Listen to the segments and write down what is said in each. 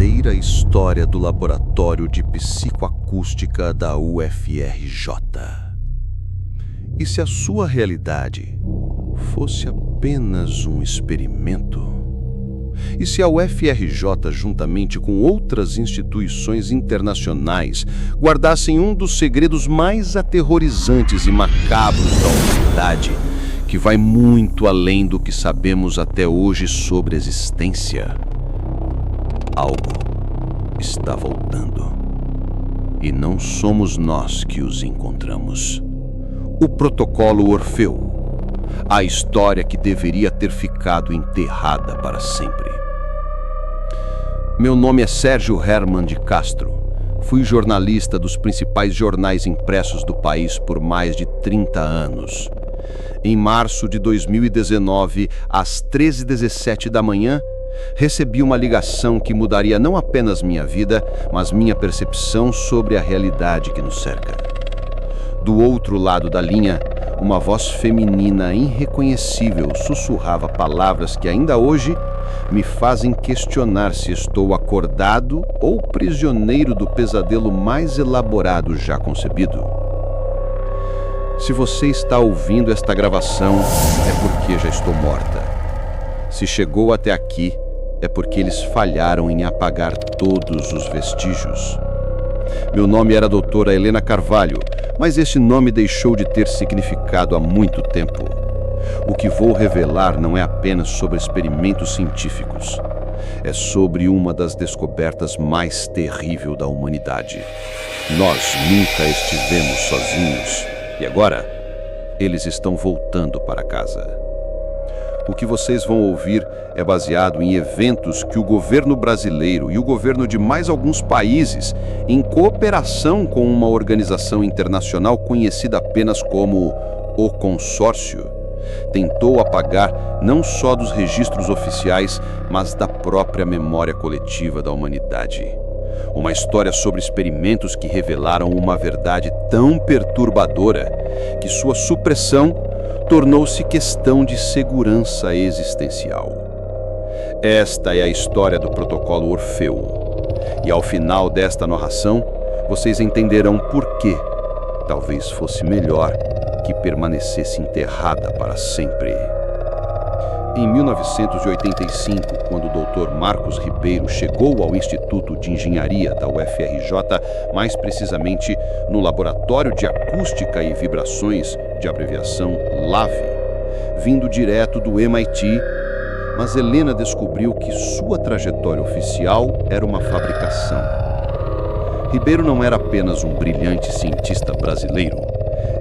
verdadeira história do Laboratório de Psicoacústica da UFRJ. E se a sua realidade fosse apenas um experimento? E se a UFRJ, juntamente com outras instituições internacionais, guardassem um dos segredos mais aterrorizantes e macabros da humanidade, que vai muito além do que sabemos até hoje sobre a existência? Algo está voltando. E não somos nós que os encontramos. O Protocolo Orfeu. A história que deveria ter ficado enterrada para sempre. Meu nome é Sérgio Herman de Castro. Fui jornalista dos principais jornais impressos do país por mais de 30 anos. Em março de 2019, às 13h17 da manhã, recebi uma ligação que mudaria não apenas minha vida, mas minha percepção sobre a realidade que nos cerca. Do outro lado da linha, uma voz feminina irreconhecível sussurrava palavras que ainda hoje me fazem questionar se estou acordado ou prisioneiro do pesadelo mais elaborado já concebido. Se você está ouvindo esta gravação, é porque já estou morta. Se chegou até aqui, é porque eles falharam em apagar todos os vestígios. Meu nome era doutora Helena Carvalho, mas esse nome deixou de ter significado há muito tempo. O que vou revelar não é apenas sobre experimentos científicos. É sobre uma das descobertas mais terríveis da humanidade. Nós nunca estivemos sozinhos. E agora, eles estão voltando para casa. O que vocês vão ouvir é baseado em eventos que o governo brasileiro e o governo de mais alguns países, em cooperação com uma organização internacional conhecida apenas como o Consórcio, tentou apagar não só dos registros oficiais, mas da própria memória coletiva da humanidade. Uma história sobre experimentos que revelaram uma verdade tão perturbadora que sua supressão tornou-se questão de segurança existencial. Esta é a história do Protocolo Orfeu. E ao final desta narração, vocês entenderão por que talvez fosse melhor que permanecesse enterrada para sempre. Em 1985, quando o Dr. Marcos Ribeiro chegou ao Instituto de Engenharia da UFRJ, mais precisamente no Laboratório de Acústica e Vibrações, de abreviação LAVE, vindo direto do MIT, mas Helena descobriu que sua trajetória oficial era uma fabricação. Ribeiro não era apenas um brilhante cientista brasileiro,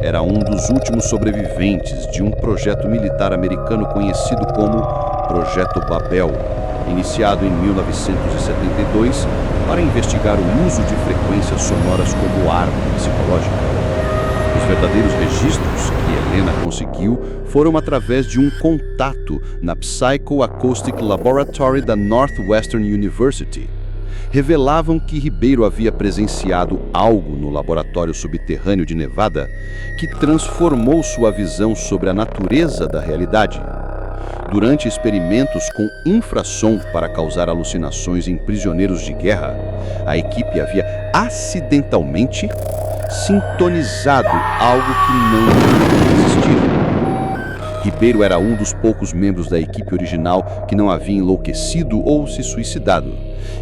era um dos últimos sobreviventes de um projeto militar americano conhecido como Projeto Babel, iniciado em 1972 para investigar o uso de frequências sonoras como arma psicológica. Os verdadeiros registros que Helena conseguiu foram através de um contato na Psychoacoustic Laboratory da Northwestern University. Revelavam que Ribeiro havia presenciado algo no laboratório subterrâneo de Nevada que transformou sua visão sobre a natureza da realidade. Durante experimentos com infrassom para causar alucinações em prisioneiros de guerra, a equipe havia acidentalmente sintonizado algo que não deveria existir. Ribeiro era um dos poucos membros da equipe original que não havia enlouquecido ou se suicidado.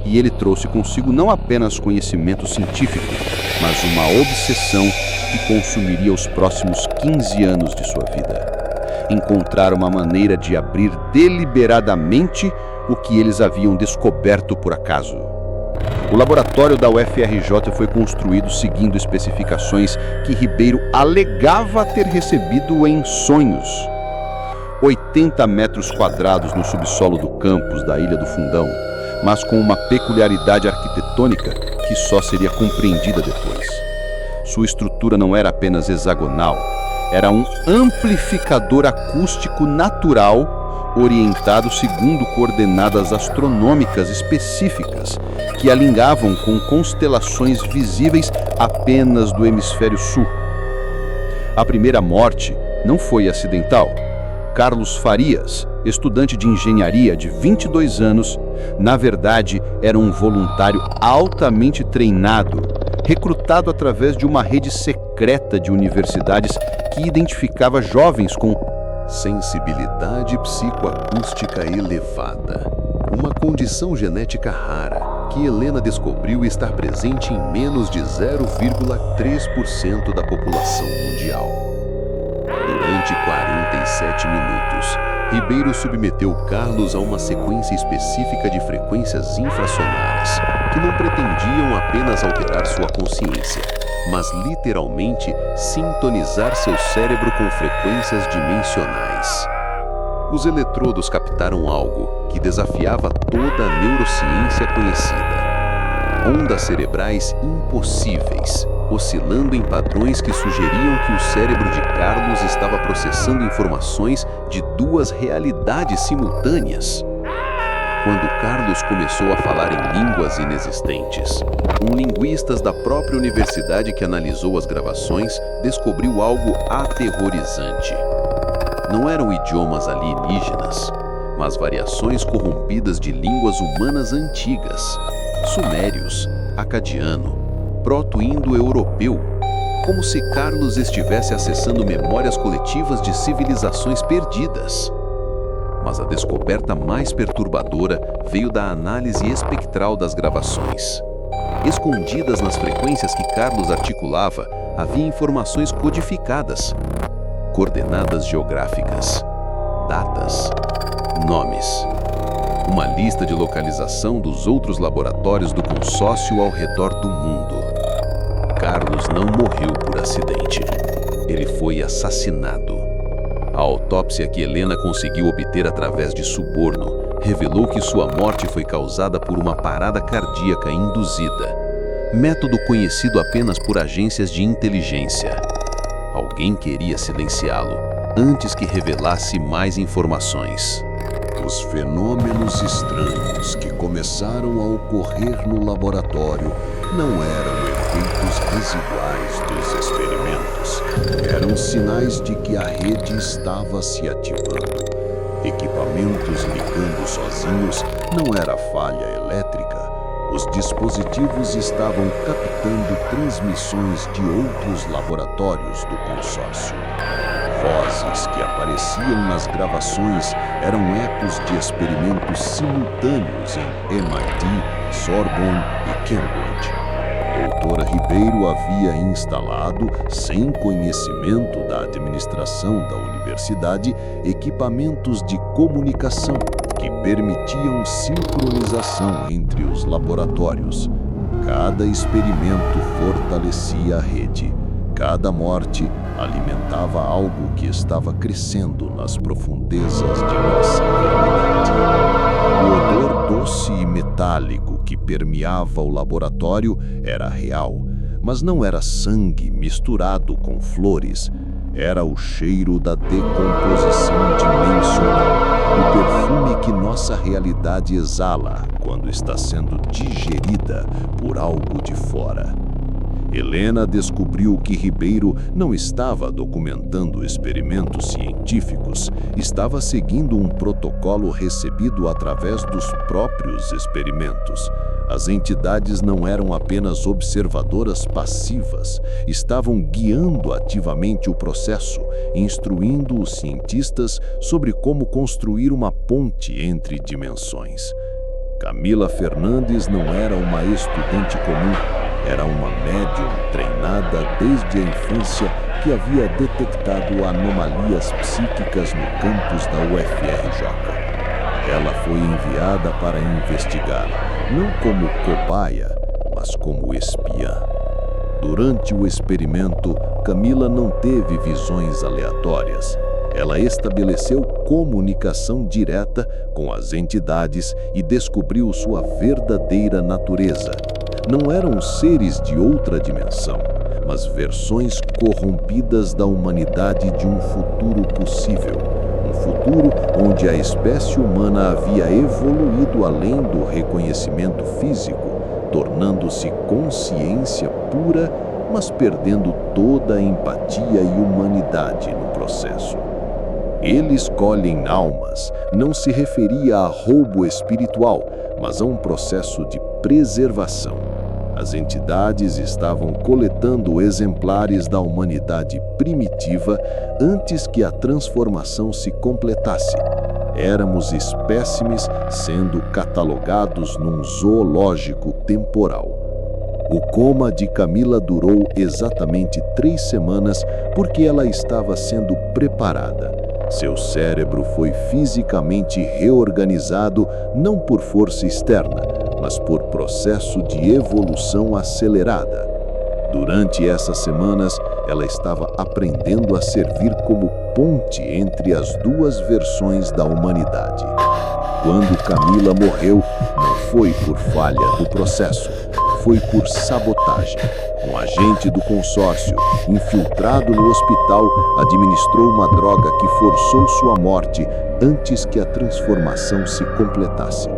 E ele trouxe consigo não apenas conhecimento científico, mas uma obsessão que consumiria os próximos 15 anos de sua vida. Encontrar uma maneira de abrir deliberadamente o que eles haviam descoberto por acaso. O laboratório da UFRJ foi construído seguindo especificações que Ribeiro alegava ter recebido em sonhos. 80 metros quadrados no subsolo do campus da Ilha do Fundão, mas com uma peculiaridade arquitetônica que só seria compreendida depois. Sua estrutura não era apenas hexagonal, era um amplificador acústico natural orientado segundo coordenadas astronômicas específicas que alinhavam com constelações visíveis apenas do hemisfério sul. A primeira morte não foi acidental. Carlos Farias, estudante de engenharia de 22 anos, Na verdade, era um voluntário altamente treinado, recrutado através de uma rede secreta de universidades que identificava jovens com sensibilidade psicoacústica elevada, uma condição genética rara que Helena descobriu estar presente em menos de 0,3% da população mundial. Durante 47 minutos, Ribeiro submeteu Carlos a uma sequência específica de frequências infrasonoras que não pretendiam apenas alterar sua consciência, mas literalmente sintonizar seu cérebro com frequências dimensionais. Os eletrodos captaram algo que desafiava toda a neurociência conhecida. Ondas cerebrais impossíveis, oscilando em padrões que sugeriam que o cérebro de Carlos estava processando informações de duas realidades simultâneas. Quando Carlos começou a falar em línguas inexistentes, um linguista da própria universidade que analisou as gravações descobriu algo aterrorizante. Não eram idiomas alienígenas, mas variações corrompidas de línguas humanas antigas, sumérios, acadiano, proto-indo-europeu, como se Carlos estivesse acessando memórias coletivas de civilizações perdidas. Mas a descoberta mais perturbadora veio da análise espectral das gravações. Escondidas nas frequências que Carlos articulava, havia informações codificadas, coordenadas geográficas, datas, nomes. Uma lista de localização dos outros laboratórios do consórcio ao redor do mundo. Carlos não morreu por acidente. Ele foi assassinado. A autópsia que Helena conseguiu obter através de suborno revelou que sua morte foi causada por uma parada cardíaca induzida, método conhecido apenas por agências de inteligência. Alguém queria silenciá-lo antes que revelasse mais informações. Os fenômenos estranhos que começaram a ocorrer no laboratório não eram efeitos residuais dos experimentos. Eram sinais de que a rede estava se ativando. Equipamentos ligando sozinhos não era falha elétrica. Os dispositivos estavam captando transmissões de outros laboratórios do consórcio. Vozes que apareciam nas gravações eram ecos de experimentos simultâneos em MIT, Sorbonne e Cambridge. Doutora Ribeiro havia instalado, sem conhecimento da administração da universidade, equipamentos de comunicação que permitiam sincronização entre os laboratórios. Cada experimento fortalecia a rede. Cada morte alimentava algo que estava crescendo nas profundezas de nossa realidade. O odor doce e metálico que permeava o laboratório era real, mas não era sangue misturado com flores. Era o cheiro da decomposição dimensional, o perfume que nossa realidade exala quando está sendo digerida por algo de fora. Helena descobriu que Ribeiro não estava documentando experimentos científicos, estava seguindo um protocolo recebido através dos próprios experimentos. As entidades não eram apenas observadoras passivas, estavam guiando ativamente o processo, instruindo os cientistas sobre como construir uma ponte entre dimensões. Camila Fernandes não era uma estudante comum. Era uma médium treinada desde a infância que havia detectado anomalias psíquicas no campus da UFRJ. Ela foi enviada para investigar, não como cobaia, mas como espiã. Durante o experimento, Camila não teve visões aleatórias. Ela estabeleceu comunicação direta com as entidades e descobriu sua verdadeira natureza. Não eram seres de outra dimensão, mas versões corrompidas da humanidade de um futuro possível. Um futuro onde a espécie humana havia evoluído além do reconhecimento físico, tornando-se consciência pura, mas perdendo toda a empatia e humanidade no processo. Eles colhem almas não se referia a roubo espiritual, mas a um processo de preservação. As entidades estavam coletando exemplares da humanidade primitiva antes que a transformação se completasse. Éramos espécimes sendo catalogados num zoológico temporal. O coma de Camila durou exatamente 3 semanas porque ela estava sendo preparada. Seu cérebro foi fisicamente reorganizado não por força externa, mas por processo de evolução acelerada. Durante essas semanas, ela estava aprendendo a servir como ponte entre as duas versões da humanidade. Quando Camila morreu, não foi por falha do processo, foi por sabotagem. Um agente do consórcio, infiltrado no hospital, administrou uma droga que forçou sua morte antes que a transformação se completasse.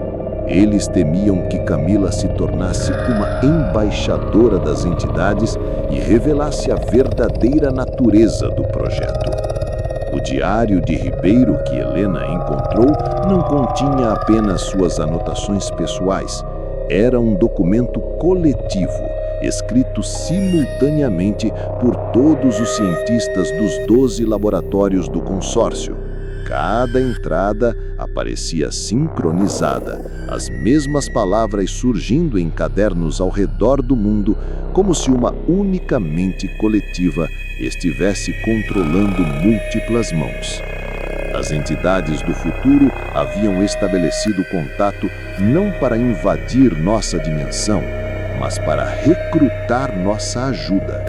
Eles temiam que Camila se tornasse uma embaixadora das entidades e revelasse a verdadeira natureza do projeto. O diário de Ribeiro que Helena encontrou não continha apenas suas anotações pessoais. Era um documento coletivo, escrito simultaneamente por todos os cientistas dos 12 laboratórios do consórcio. Cada entrada aparecia sincronizada, as mesmas palavras surgindo em cadernos ao redor do mundo, como se uma única mente coletiva estivesse controlando múltiplas mãos. As entidades do futuro haviam estabelecido contato não para invadir nossa dimensão, mas para recrutar nossa ajuda.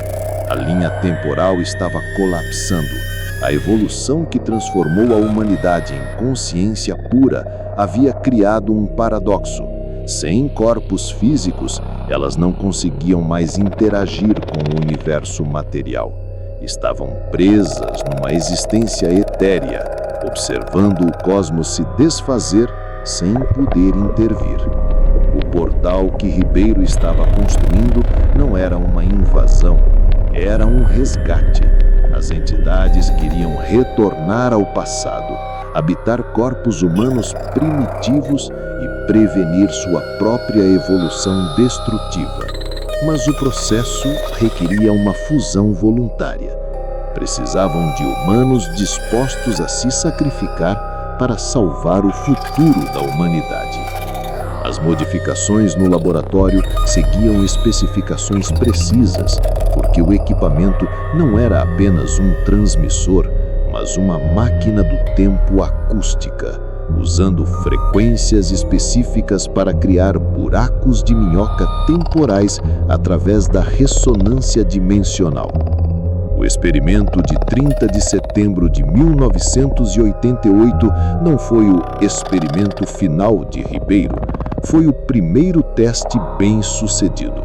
A linha temporal estava colapsando. A evolução que transformou a humanidade em consciência pura havia criado um paradoxo. Sem corpos físicos, elas não conseguiam mais interagir com o universo material. Estavam presas numa existência etérea, observando o cosmos se desfazer sem poder intervir. O portal que Ribeiro estava construindo não era uma invasão, era um resgate. As entidades queriam retornar ao passado, habitar corpos humanos primitivos e prevenir sua própria evolução destrutiva. Mas o processo requeria uma fusão voluntária. Precisavam de humanos dispostos a se sacrificar para salvar o futuro da humanidade. As modificações no laboratório seguiam especificações precisas, porque o equipamento não era apenas um transmissor, mas uma máquina do tempo acústica, usando frequências específicas para criar buracos de minhoca temporais através da ressonância dimensional. O experimento de 30 de setembro de 1988 não foi o experimento final de Ribeiro, foi o primeiro teste bem-sucedido.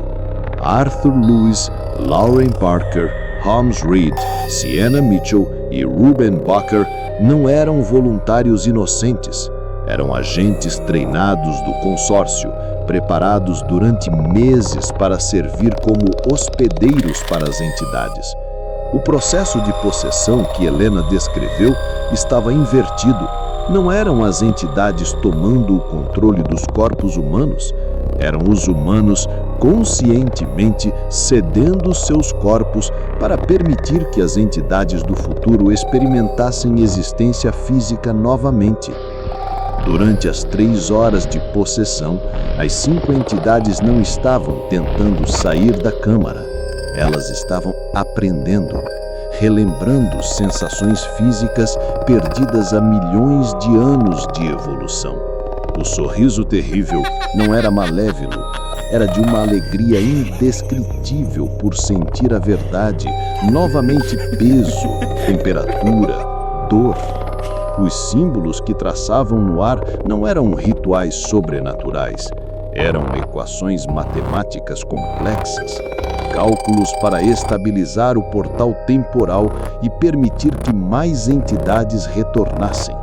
Arthur Lewis, Lauren Parker, Holmes Reed, Sienna Mitchell e Ruben Baker não eram voluntários inocentes. Eram agentes treinados do consórcio, preparados durante meses para servir como hospedeiros para as entidades. O processo de possessão que Helena descreveu estava invertido. Não eram as entidades tomando o controle dos corpos humanos, eram os humanos conscientemente cedendo seus corpos para permitir que as entidades do futuro experimentassem existência física novamente. Durante as 3 horas de possessão, as 5 entidades não estavam tentando sair da câmara. Elas estavam aprendendo, relembrando sensações físicas perdidas há milhões de anos de evolução. O sorriso terrível não era malévolo, era de uma alegria indescritível por sentir a verdade, novamente peso, temperatura, dor. Os símbolos que traçavam no ar não eram rituais sobrenaturais, eram equações matemáticas complexas, cálculos para estabilizar o portal temporal e permitir que mais entidades retornassem.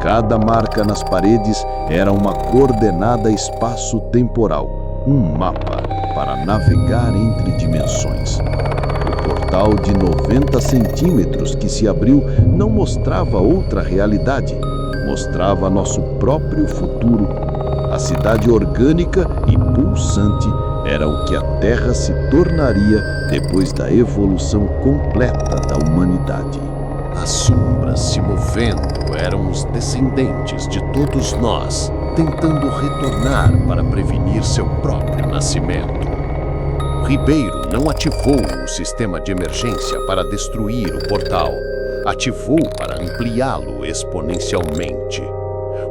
Cada marca nas paredes era uma coordenada espaço-temporal, um mapa para navegar entre dimensões. O portal de 90 centímetros que se abriu não mostrava outra realidade, mostrava nosso próprio futuro, A cidade orgânica e pulsante era o que a Terra se tornaria depois da evolução completa da humanidade. As sombras se movendo eram os descendentes de todos nós, tentando retornar para prevenir seu próprio nascimento. Ribeiro não ativou o sistema de emergência para destruir o portal, ativou para ampliá-lo exponencialmente.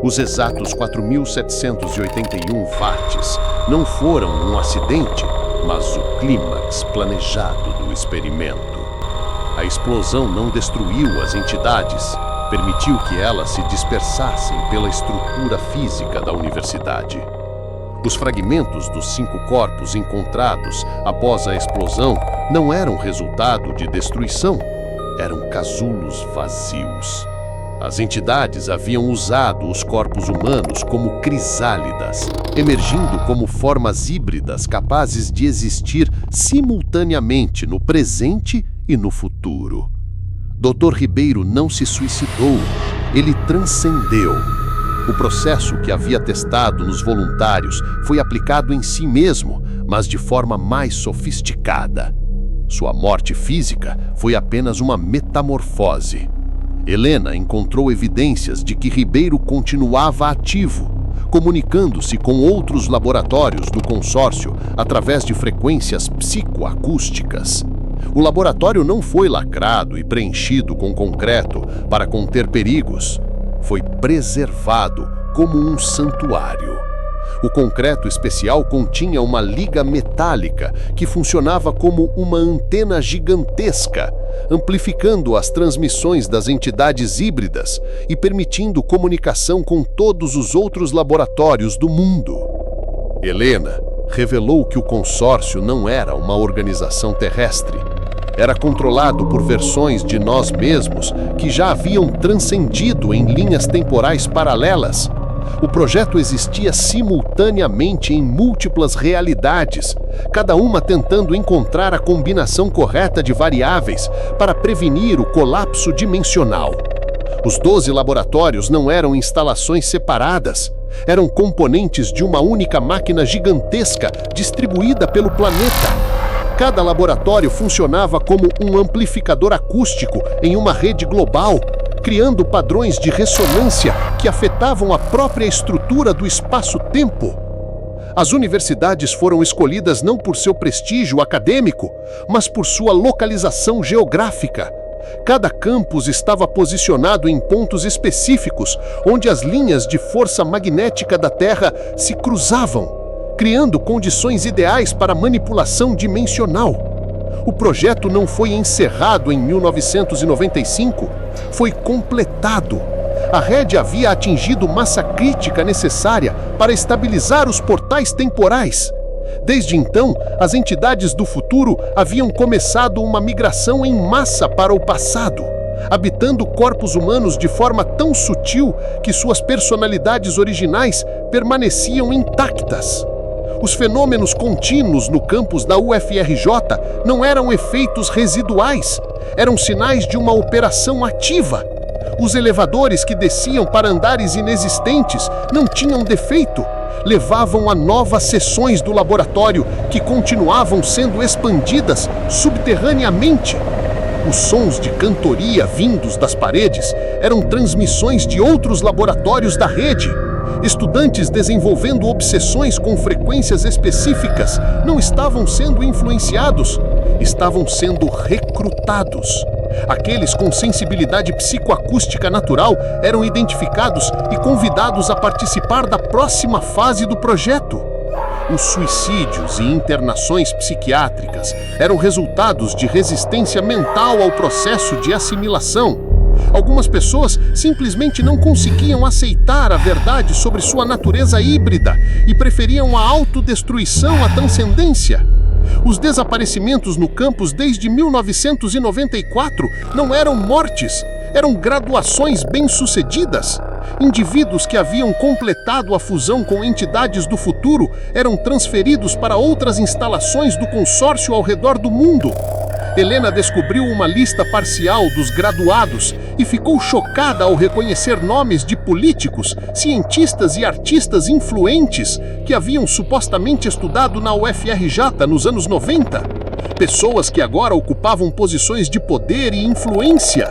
Os exatos 4.781 watts não foram um acidente, mas o clímax planejado do experimento. A explosão não destruiu as entidades, permitiu que elas se dispersassem pela estrutura física da universidade. Os fragmentos dos 5 corpos encontrados após a explosão não eram resultado de destruição, eram casulos vazios. As entidades haviam usado os corpos humanos como crisálidas, emergindo como formas híbridas capazes de existir simultaneamente no presente e no futuro. Dr. Ribeiro não se suicidou, ele transcendeu. O processo que havia testado nos voluntários foi aplicado em si mesmo, mas de forma mais sofisticada. Sua morte física foi apenas uma metamorfose. Helena encontrou evidências de que Ribeiro continuava ativo, comunicando-se com outros laboratórios do consórcio através de frequências psicoacústicas. O laboratório não foi lacrado e preenchido com concreto para conter perigos. Foi preservado como um santuário. O concreto especial continha uma liga metálica que funcionava como uma antena gigantesca, amplificando as transmissões das entidades híbridas e permitindo comunicação com todos os outros laboratórios do mundo. Helena revelou que o consórcio não era uma organização terrestre. Era controlado por versões de nós mesmos que já haviam transcendido em linhas temporais paralelas. O projeto existia simultaneamente em múltiplas realidades, cada uma tentando encontrar a combinação correta de variáveis para prevenir o colapso dimensional. Os 12 laboratórios não eram instalações separadas, eram componentes de uma única máquina gigantesca distribuída pelo planeta. Cada laboratório funcionava como um amplificador acústico em uma rede global, criando padrões de ressonância que afetavam a própria estrutura do espaço-tempo. As universidades foram escolhidas não por seu prestígio acadêmico, mas por sua localização geográfica. Cada campus estava posicionado em pontos específicos, onde as linhas de força magnética da Terra se cruzavam, criando condições ideais para manipulação dimensional. O projeto não foi encerrado em 1995, foi completado. A rede havia atingido massa crítica necessária para estabilizar os portais temporais. Desde então, as entidades do futuro haviam começado uma migração em massa para o passado, habitando corpos humanos de forma tão sutil que suas personalidades originais permaneciam intactas. Os fenômenos contínuos no campus da UFRJ não eram efeitos residuais, eram sinais de uma operação ativa. Os elevadores que desciam para andares inexistentes não tinham defeito, levavam a novas seções do laboratório que continuavam sendo expandidas subterraneamente. Os sons de cantoria vindos das paredes eram transmissões de outros laboratórios da rede. Estudantes desenvolvendo obsessões com frequências específicas não estavam sendo influenciados, estavam sendo recrutados. Aqueles com sensibilidade psicoacústica natural eram identificados e convidados a participar da próxima fase do projeto. Os suicídios e internações psiquiátricas eram resultados de resistência mental ao processo de assimilação. Algumas pessoas simplesmente não conseguiam aceitar a verdade sobre sua natureza híbrida e preferiam a autodestruição à transcendência. Os desaparecimentos no campus desde 1994 não eram mortes, eram graduações bem-sucedidas. Indivíduos que haviam completado a fusão com entidades do futuro eram transferidos para outras instalações do consórcio ao redor do mundo. Helena descobriu uma lista parcial dos graduados e ficou chocada ao reconhecer nomes de políticos, cientistas e artistas influentes que haviam supostamente estudado na UFRJ nos anos 90. Pessoas que agora ocupavam posições de poder e influência.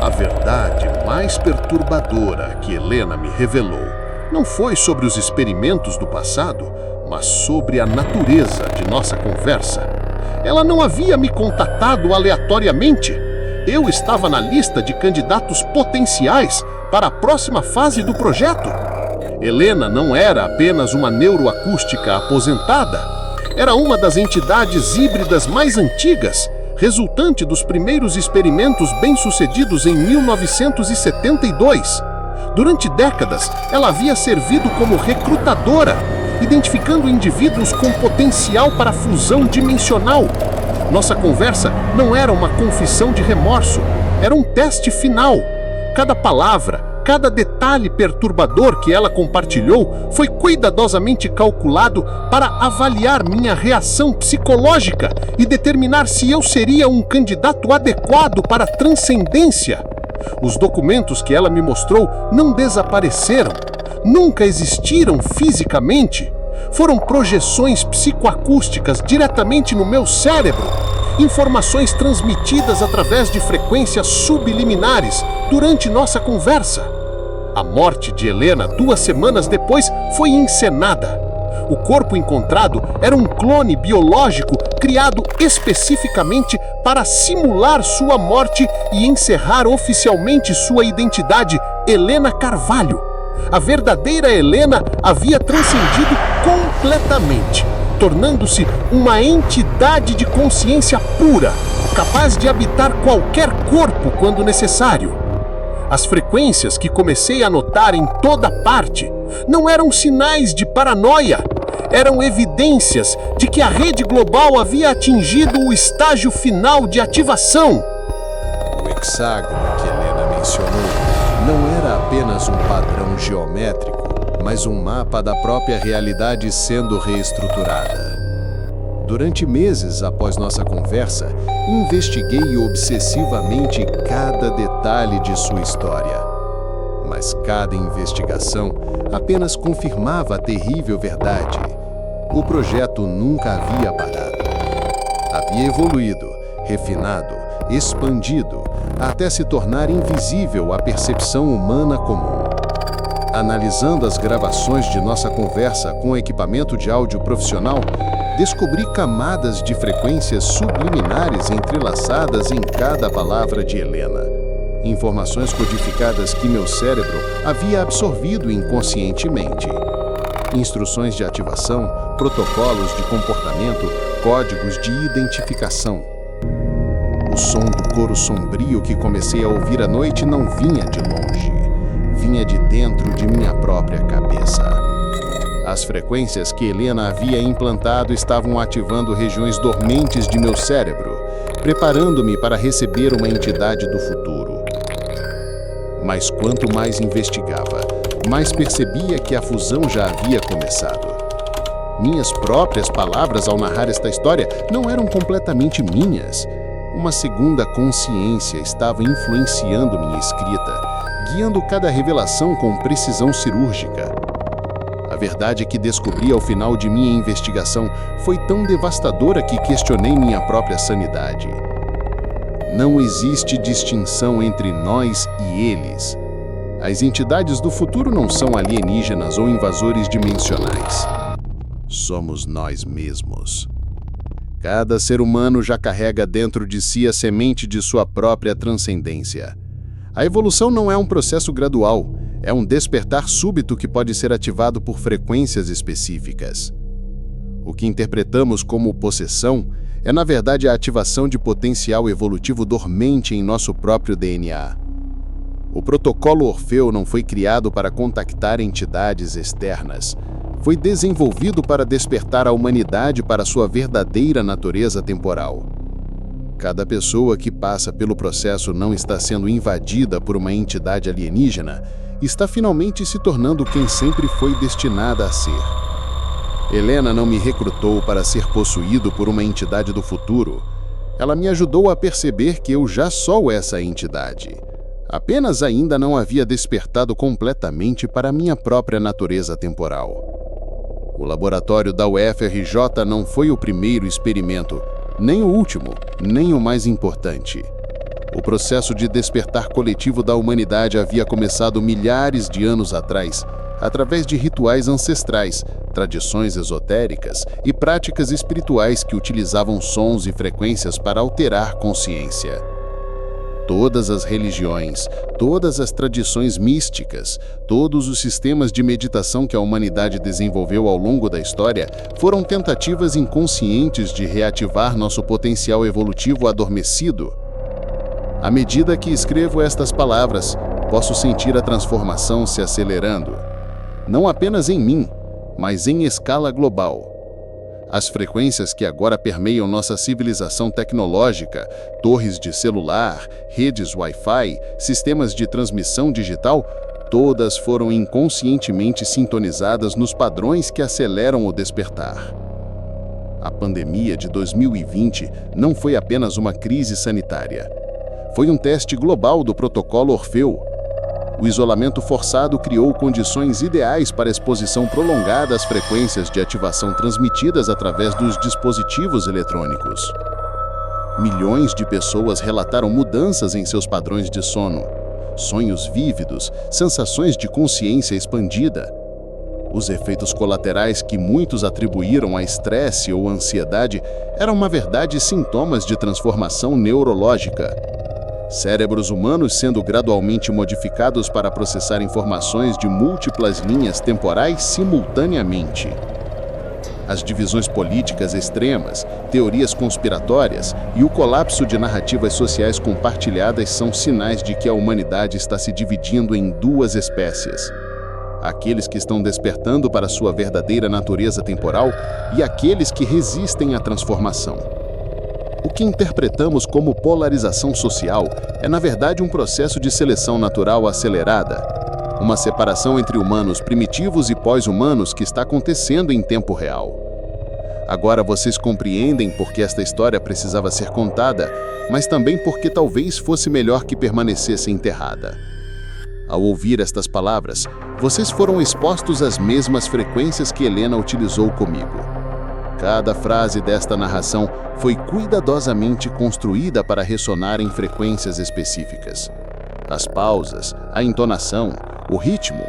A verdade mais perturbadora que Helena me revelou não foi sobre os experimentos do passado, mas sobre a natureza de nossa conversa. Ela não havia me contatado aleatoriamente. Eu estava na lista de candidatos potenciais para a próxima fase do projeto. Helena não era apenas uma neuroacústica aposentada. Era uma das entidades híbridas mais antigas, resultante dos primeiros experimentos bem-sucedidos em 1972. Durante décadas, ela havia servido como recrutadora, identificando indivíduos com potencial para fusão dimensional. Nossa conversa não era uma confissão de remorso, era um teste final. Cada palavra, cada detalhe perturbador que ela compartilhou foi cuidadosamente calculado para avaliar minha reação psicológica e determinar se eu seria um candidato adequado para a transcendência. Os documentos que ela me mostrou não desapareceram, nunca existiram fisicamente. Foram projeções psicoacústicas diretamente no meu cérebro, informações transmitidas através de frequências subliminares durante nossa conversa. A morte de Helena 2 semanas depois foi encenada. O corpo encontrado era um clone biológico criado especificamente para simular sua morte e encerrar oficialmente sua identidade, Helena Carvalho. A verdadeira Helena havia transcendido completamente, tornando-se uma entidade de consciência pura, capaz de habitar qualquer corpo quando necessário. As frequências que comecei a notar em toda parte não eram sinais de paranoia, eram evidências de que a rede global havia atingido o estágio final de ativação. O hexágono que Helena mencionou não era apenas um padrão geométrico, mas um mapa da própria realidade sendo reestruturada. Durante meses após nossa conversa, investiguei obsessivamente cada detalhe de sua história. Mas cada investigação apenas confirmava a terrível verdade. O projeto nunca havia parado. Havia evoluído, refinado, expandido, até se tornar invisível à percepção humana comum. Analisando as gravações de nossa conversa com equipamento de áudio profissional, descobri camadas de frequências subliminares entrelaçadas em cada palavra de Helena. Informações codificadas que meu cérebro havia absorvido inconscientemente. Instruções de ativação, protocolos de comportamento, códigos de identificação. O som do coro sombrio que comecei a ouvir à noite não vinha de longe. Vinha de dentro de minha própria cabeça. As frequências que Helena havia implantado estavam ativando regiões dormentes de meu cérebro, preparando-me para receber uma entidade do futuro. Mas quanto mais investigava, mais percebia que a fusão já havia começado. Minhas próprias palavras ao narrar esta história não eram completamente minhas. Uma segunda consciência estava influenciando minha escrita, guiando cada revelação com precisão cirúrgica. A verdade que descobri ao final de minha investigação foi tão devastadora que questionei minha própria sanidade. Não existe distinção entre nós e eles. As entidades do futuro não são alienígenas ou invasores dimensionais. Somos nós mesmos. Cada ser humano já carrega dentro de si a semente de sua própria transcendência. A evolução não é um processo gradual, é um despertar súbito que pode ser ativado por frequências específicas. O que interpretamos como possessão é, na verdade, a ativação de potencial evolutivo dormente em nosso próprio DNA. O protocolo Orfeu não foi criado para contactar entidades externas. Foi desenvolvido para despertar a humanidade para sua verdadeira natureza temporal. Cada pessoa que passa pelo processo não está sendo invadida por uma entidade alienígena, está finalmente se tornando quem sempre foi destinada a ser. Helena não me recrutou para ser possuído por uma entidade do futuro. Ela me ajudou a perceber que eu já sou essa entidade. Apenas ainda não havia despertado completamente para minha própria natureza temporal. O laboratório da UFRJ não foi o primeiro experimento, nem o último, nem o mais importante. O processo de despertar coletivo da humanidade havia começado milhares de anos atrás, através de rituais ancestrais, tradições esotéricas e práticas espirituais que utilizavam sons e frequências para alterar consciência. Todas as religiões, todas as tradições místicas, todos os sistemas de meditação que a humanidade desenvolveu ao longo da história foram tentativas inconscientes de reativar nosso potencial evolutivo adormecido. À medida que escrevo estas palavras, posso sentir a transformação se acelerando, não apenas em mim, mas em escala global. As frequências que agora permeiam nossa civilização tecnológica, torres de celular, redes Wi-Fi, sistemas de transmissão digital, todas foram inconscientemente sintonizadas nos padrões que aceleram o despertar. A pandemia de 2020 não foi apenas uma crise sanitária. Foi um teste global do protocolo Orfeu. O isolamento forçado criou condições ideais para a exposição prolongada às frequências de ativação transmitidas através dos dispositivos eletrônicos. Milhões de pessoas relataram mudanças em seus padrões de sono, sonhos vívidos, sensações de consciência expandida. Os efeitos colaterais que muitos atribuíram a estresse ou ansiedade eram, na verdade, sintomas de transformação neurológica. Cérebros humanos sendo gradualmente modificados para processar informações de múltiplas linhas temporais simultaneamente. As divisões políticas extremas, teorias conspiratórias e o colapso de narrativas sociais compartilhadas são sinais de que a humanidade está se dividindo em duas espécies. Aqueles que estão despertando para sua verdadeira natureza temporal e aqueles que resistem à transformação. O que interpretamos como polarização social é, na verdade, um processo de seleção natural acelerada, uma separação entre humanos primitivos e pós-humanos que está acontecendo em tempo real. Agora vocês compreendem por que esta história precisava ser contada, mas também porque talvez fosse melhor que permanecesse enterrada. Ao ouvir estas palavras, vocês foram expostos às mesmas frequências que Helena utilizou comigo. Cada frase desta narração foi cuidadosamente construída para ressonar em frequências específicas. As pausas, a entonação, o ritmo,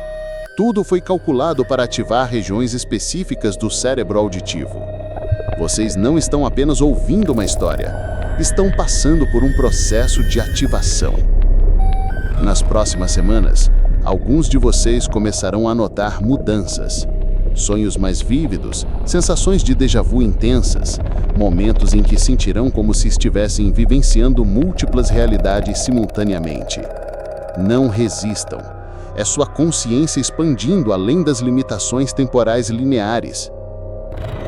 tudo foi calculado para ativar regiões específicas do cérebro auditivo. Vocês não estão apenas ouvindo uma história, estão passando por um processo de ativação. Nas próximas semanas, alguns de vocês começarão a notar mudanças. Sonhos mais vívidos, sensações de déjà vu intensas, momentos em que sentirão como se estivessem vivenciando múltiplas realidades simultaneamente. Não resistam. É sua consciência expandindo além das limitações temporais lineares.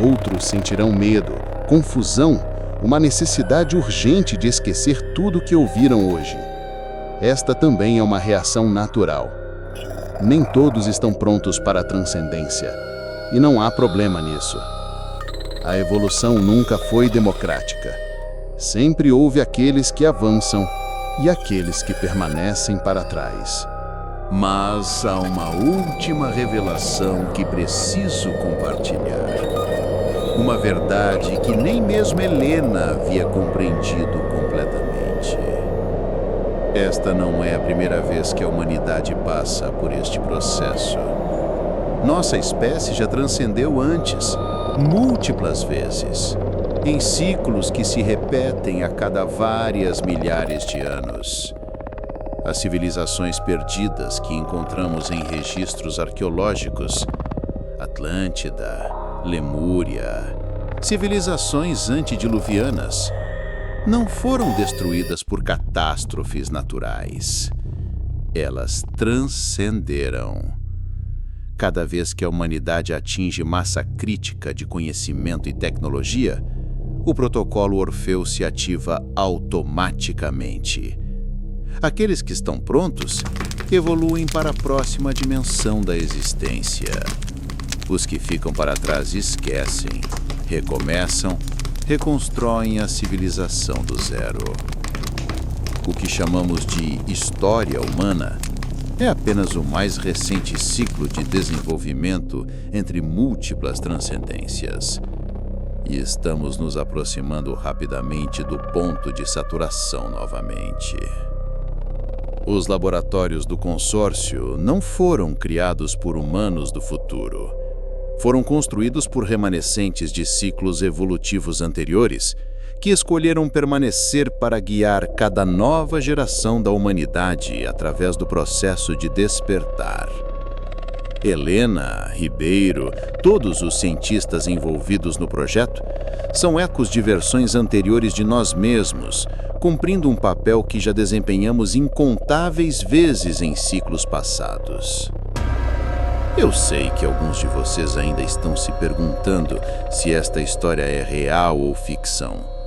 Outros sentirão medo, confusão, uma necessidade urgente de esquecer tudo o que ouviram hoje. Esta também é uma reação natural. Nem todos estão prontos para a transcendência. E não há problema nisso. A evolução nunca foi democrática. Sempre houve aqueles que avançam e aqueles que permanecem para trás. Mas há uma última revelação que preciso compartilhar. Uma verdade que nem mesmo Helena havia compreendido completamente. Esta não é a primeira vez que a humanidade passa por este processo. Nossa espécie já transcendeu antes, múltiplas vezes, em ciclos que se repetem a cada várias milhares de anos. As civilizações perdidas que encontramos em registros arqueológicos, Atlântida, Lemúria, civilizações antediluvianas, não foram destruídas por catástrofes naturais. Elas transcenderam. Cada vez que a humanidade atinge massa crítica de conhecimento e tecnologia, o protocolo Orfeu se ativa automaticamente. Aqueles que estão prontos evoluem para a próxima dimensão da existência. Os que ficam para trás esquecem, recomeçam, reconstroem a civilização do zero. O que chamamos de história humana é apenas o mais recente ciclo de desenvolvimento entre múltiplas transcendências. E estamos nos aproximando rapidamente do ponto de saturação novamente. Os laboratórios do consórcio não foram criados por humanos do futuro. Foram construídos por remanescentes de ciclos evolutivos anteriores que escolheram permanecer para guiar cada nova geração da humanidade através do processo de despertar. Helena, Ribeiro, todos os cientistas envolvidos no projeto são ecos de versões anteriores de nós mesmos, cumprindo um papel que já desempenhamos incontáveis vezes em ciclos passados. Eu sei que alguns de vocês ainda estão se perguntando se esta história é real ou ficção.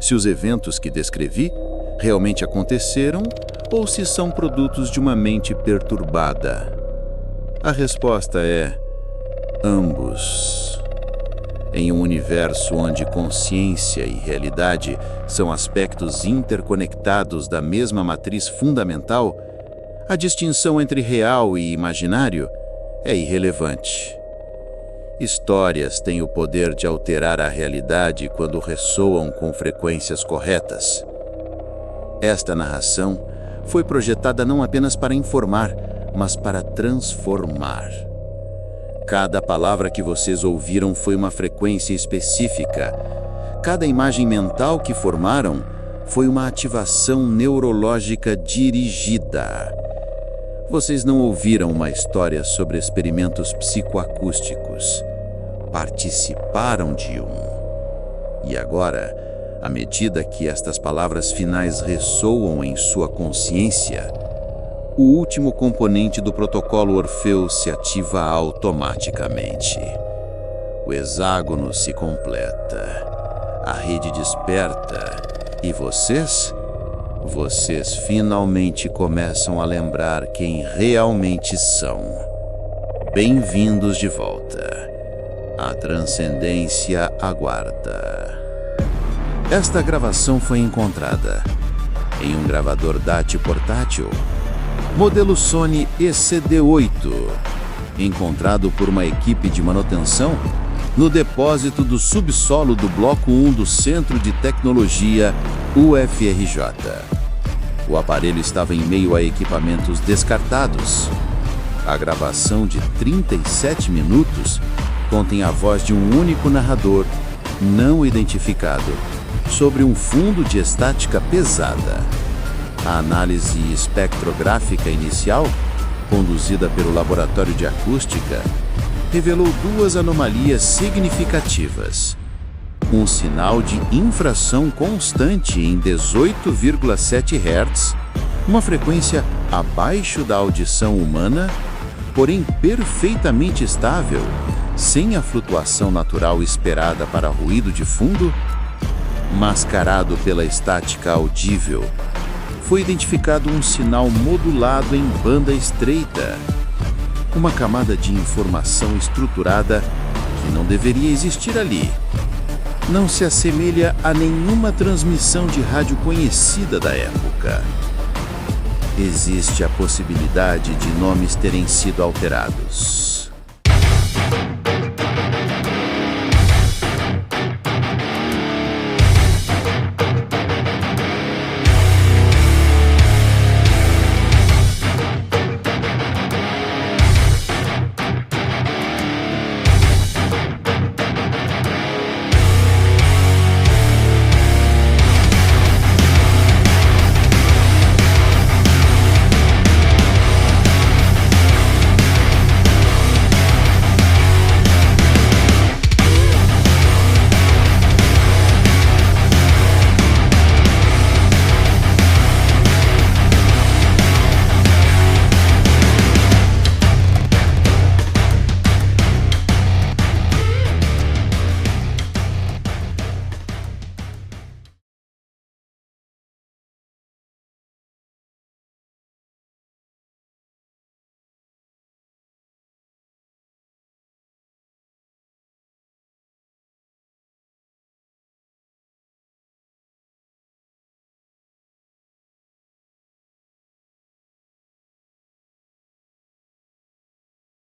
Se os eventos que descrevi realmente aconteceram ou se são produtos de uma mente perturbada. A resposta é ambos. Em um universo onde consciência e realidade são aspectos interconectados da mesma matriz fundamental, a distinção entre real e imaginário é irrelevante. Histórias têm o poder de alterar a realidade quando ressoam com frequências corretas. Esta narração foi projetada não apenas para informar, mas para transformar. Cada palavra que vocês ouviram foi uma frequência específica. Cada imagem mental que formaram foi uma ativação neurológica dirigida. Vocês não ouviram uma história sobre experimentos psicoacústicos. Participaram de um. E agora, à medida que estas palavras finais ressoam em sua consciência, o último componente do protocolo Orfeus se ativa automaticamente. O hexágono se completa, a rede desperta e vocês finalmente começam a lembrar quem realmente são. Bem-vindos de volta. A transcendência aguarda. Esta gravação foi encontrada em um gravador DAT portátil, modelo Sony ECD8, encontrado por uma equipe de manutenção no depósito do subsolo do Bloco 1 do Centro de Tecnologia UFRJ. O aparelho estava em meio a equipamentos descartados. A gravação de 37 minutos contém a voz de um único narrador, não identificado, sobre um fundo de estática pesada. A análise espectrográfica inicial, conduzida pelo Laboratório de Acústica, revelou duas anomalias significativas. Um sinal de infração constante em 18,7 Hz, uma frequência abaixo da audição humana, porém perfeitamente estável, sem a flutuação natural esperada para ruído de fundo. Mascarado pela estática audível, foi identificado um sinal modulado em banda estreita, uma camada de informação estruturada que não deveria existir ali. Não se assemelha a nenhuma transmissão de rádio conhecida da época. Existe a possibilidade de nomes terem sido alterados.